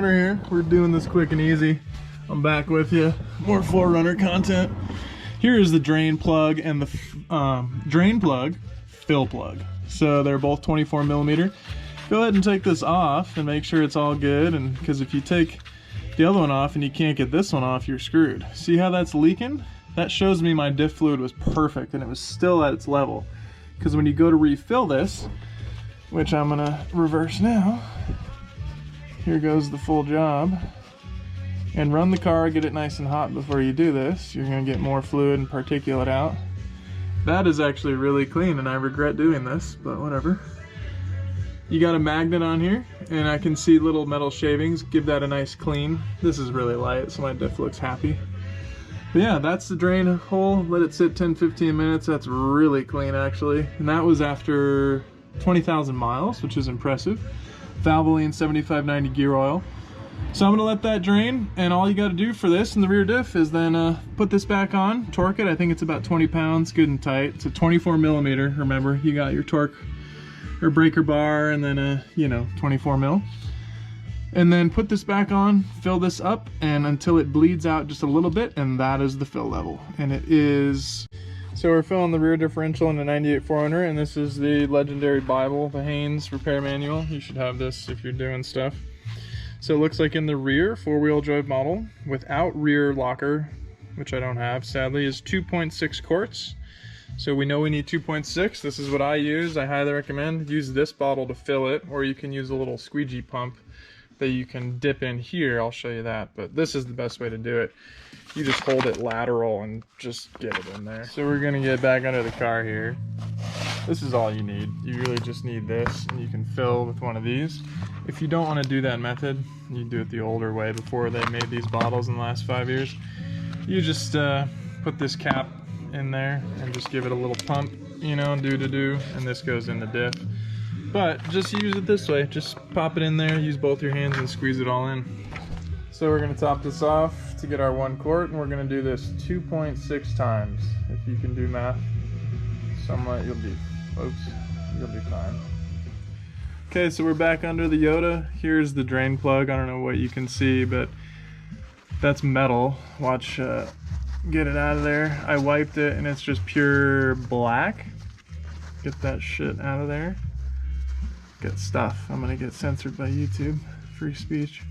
4Runner here. We're doing this quick and easy. I'm back with you. More 4Runner content. Here is the drain plug and the drain plug, fill plug. So they're both 24 millimeter. Go ahead and take this off and make sure it's all good. And because if you take the other one off and you can't get this one off, you're screwed. See how that's leaking? That shows me my diff fluid was perfect and it was still at its level. Because when you go to refill this, which I'm gonna reverse now, here goes the full job. And run the car, get it nice and hot before you do this. You're gonna get more fluid and particulate out. That is actually really clean and I regret doing this, but whatever. You got a magnet on here and I can see little metal shavings. Give that a nice clean. This is really light, so my diff looks happy. But yeah, that's the drain hole. Let it sit 10-15 minutes. That's really clean actually. And that was after 20,000 miles, which is impressive. Valvoline 7590 gear oil. So I'm gonna let that drain, and all you gotta do for this in the rear diff is then put this back on, torque it. I think it's about 20 pounds, good and tight. It's a 24 millimeter, remember, you got your torque or breaker bar and then you know, 24 mil. And then put this back on, fill this up, and until it bleeds out just a little bit, and that is the fill level. And it is, so we're filling the rear differential in a 98 4Runner, and this is the legendary Bible, the Haynes repair manual. You should have this if you're doing stuff. So it looks like in the rear, 4-wheel drive model, without rear locker, which I don't have, sadly, is 2.6 quarts. So we know we need 2.6. This is what I use. I highly recommend. Use this bottle to fill it, or you can use a little squeegee pump that you can dip in here. I'll show you that, but this is the best way to do it. You just hold it lateral and just get it in there. So we're gonna get back under the car here. This is all you need. You really just need this, and you can fill with one of these. If you don't want to do that method, you do it the older way before they made these bottles in the last 5 years. You just put this cap in there and just give it a little pump, you know, and this goes in the diff. But just use it this way. Just pop it in there, use both your hands and squeeze it all in. So we're gonna top this off to get our 1 quart, and we're gonna do this 2.6 times. If you can do math somewhat, you'll be fine. Okay, so we're back under the Yota. Here's the drain plug. I don't know what you can see, but that's metal. Watch, get it out of there. I wiped it and it's just pure black. Get that shit out of there. Good stuff. I'm gonna get censored by YouTube. Free speech.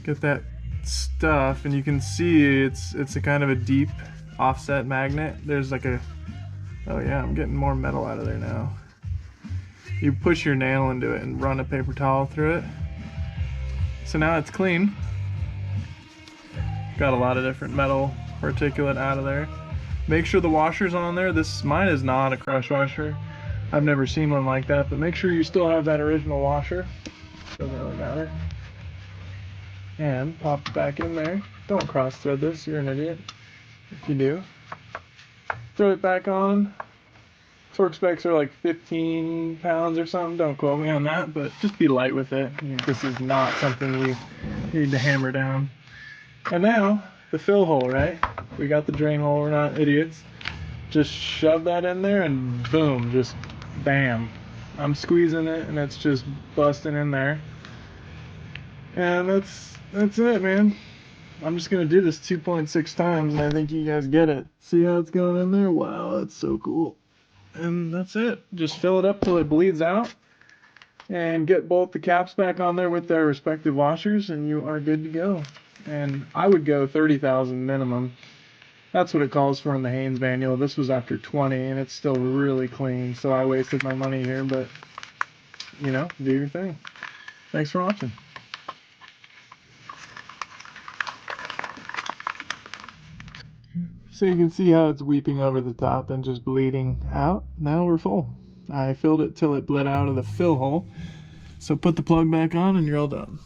Get that stuff, and you can see it's a kind of a deep offset magnet. There's like a, oh yeah, I'm getting more metal out of there now. You push your nail into it and run a paper towel through it. So now it's clean. Got a lot of different metal particulate out of there. Make sure the washer's on there. Mine is not a crush washer. I've never seen one like that, but make sure you still have that original washer. Doesn't really matter. And pop it back in there. Don't cross thread this, you're an idiot if you do. Throw it back on. Torque specs are like 15 pounds or something. Don't quote me on that, but just be light with it. This is not something you need to hammer down. And now, the fill hole, right? We got the drain hole, we're not idiots. Just shove that in there and boom, just bam. I'm squeezing it and it's just busting in there. And that's it, man. I'm just gonna do this 2.6 times and I think you guys get it. See how it's going in there? Wow, that's so cool. And that's it. Just fill it up till it bleeds out and get both the caps back on there with their respective washers and you are good to go. And I would go 30,000 minimum. That's what it calls for in the Haynes manual. This was after 20 and it's still really clean, so I wasted my money here, but you know, do your thing. Thanks for watching. So you can see how it's weeping over the top and just bleeding out. Now we're full. I filled it till it bled out of the fill hole. So put the plug back on and you're all done.